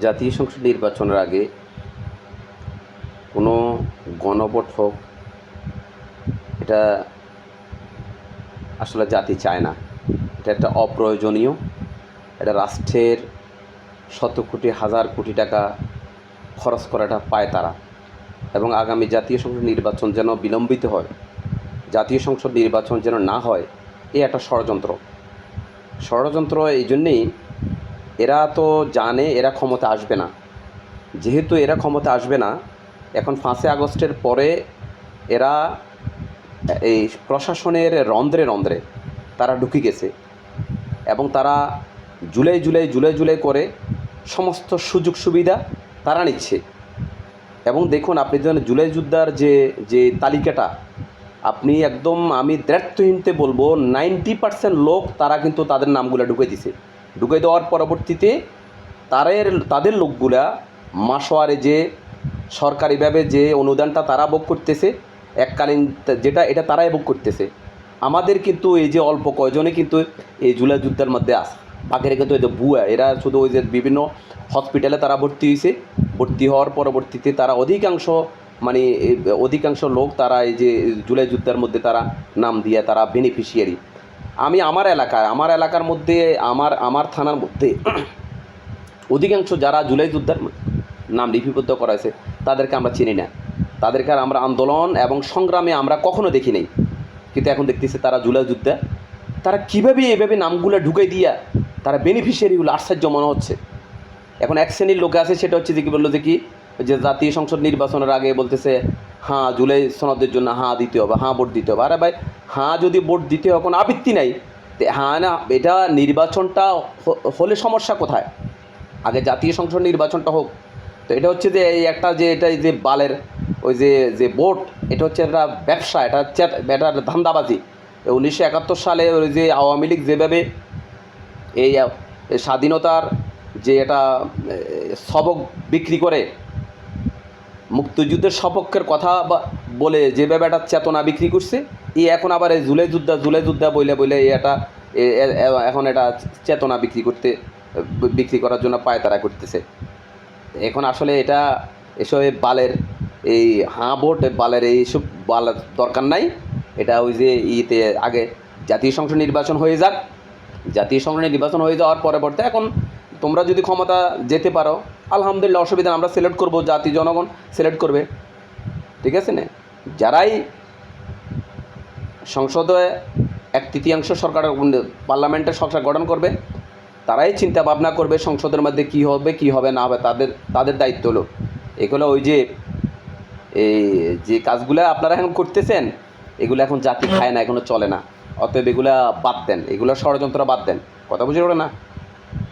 জাতীয় সংসদ নির্বাচনের আগে কোনো গণভোট হোক, এটা আসলে জাতি চায় না। এটা একটা অপ্রয়োজনীয়, এটা রাষ্ট্রের শত কোটি হাজার কোটি টাকা খরচ করাটা পায় তারা। এবং আগামী জাতীয় সংসদ নির্বাচন যেন বিলম্বিত হয়, জাতীয় সংসদ নির্বাচন যেন না হয়, একটা ষড়যন্ত্র। এই জন্যেই এরা তো জানে এরা ক্ষমতা আসবে না। যেহেতু এরা ক্ষমতা আসবে না, এখন 5ই আগস্টের পরে এরা এই প্রশাসনের রন্ধ্রে তারা ঢুকে গেছে এবং তারা জুলাই করে সমস্ত সুযোগ সুবিধা তারা নিচ্ছে। এবং দেখুন, আপনি যেন জুলাই যোদ্ধার যে তালিকাটা, আপনি একদম, আমি দ্ব্যর্থহীনতে বলবো 90% লোক তারা কিন্তু তাদের নামগুলো ঢুকে দেওয়ার পরবর্তীতে তাদের লোকগুলা মাসোয়ারে যে সরকারিভাবে যে অনুদানটা তারা ভোগ করতেছে, এককালীন এটা তারাই ভোগ করতেছে। আমাদের কিন্তু এই যে অল্প কয়জনে কিন্তু এই জুলাই যুদ্ধের মধ্যে আসে, বাকিরা কিন্তু এই যে বুয়া, এরা শুধু ওই যে বিভিন্ন হসপিটালে তারা ভর্তি হওয়ার পরবর্তীতে তারা অধিকাংশ লোক তারা এই যে জুলাই যুদ্ধের মধ্যে তারা নাম দিয়ে তারা বেনিফিশিয়ারি। আমি আমার এলাকার মধ্যে আমার থানার মধ্যে অধিকাংশ যারা জুলাই যুদ্ধের নাম লিপিবদ্ধ করাছে তাদেরকে আমরা চিনি না, তাদেরকে আমরা আন্দোলন এবং সংগ্রামে আমরা কখনো দেখি নাই। কিন্তু এখন দেখতেছি তারা জুলাই যুদ্ধে তারা কীভাবে এভাবে নামগুলো ঢুকে দিয়া তারা বেনিফিশিয়ারিগুলো আশ্চর্য মনে হচ্ছে। এখন এক শ্রেণীর লোক আছে, সেটা হচ্ছে যে কী বললো যে জাতীয় সংসদ নির্বাচনের আগে বলতেছে হ্যাঁ জুলাই সনদের জন্য দিতে হবে, ভোট দিতে হবে। আরে ভাই, যদি ভোট দিতে হবে কোনো আপত্তি নাই, না, এটা নির্বাচনটা হলে সমস্যা কোথায়? আগে জাতীয় সংসদ নির্বাচনটা হোক। তো এটা হচ্ছে যে এই একটা এটা যে বালের ওই যে ভোট, এটা হচ্ছে একটা ব্যবসা, এটা ধান্দাবাজি। 1971 সালে ওই যে আওয়ামী লীগ যেভাবে এই স্বাধীনতার যে এটা সবক বিক্রি করে, মুক্তিযুদ্ধের সপক্ষের কথা বলে যেভাবে একটা চেতনা বিক্রি করছে, এখন আবার এই জুলাই যুদ্ধা বলে এখন এটা চেতনা বিক্রি করার জন্য পায়তারা করতেছে। এখন আসলে এসব বালের এই ভোট বালের এইসব দরকার নাই। এটা ওই যে আগে জাতীয় সংসদ নির্বাচন হয়ে যাক, জাতীয় সংসদ নির্বাচন হয়ে যাওয়ার পরবর্তী এখন তোমরা যদি ক্ষমতা যেতে পারো, আলহামদুলিল্লাহ, অসুবিধা, আমরা সিলেক্ট করবো, জনগণ সিলেক্ট করবে, ঠিক আছে না? যারাই সংসদে 1/3 সরকার পার্লামেন্টের সরকার গঠন করবে, তারাই চিন্তা ভাবনা করবে সংসদের মধ্যে কী হবে না হবে, তাদের দায়িত্ব হলো। এগুলো ওই যে কাজগুলো আপনারা এখন করতেছেন, এগুলো এখন জাতি খায় না, এখনো চলে না। অতএব এগুলা বাদ দেন, এগুলো ষড়যন্ত্র বাদ দেন। কথা বুঝে ওঠে না?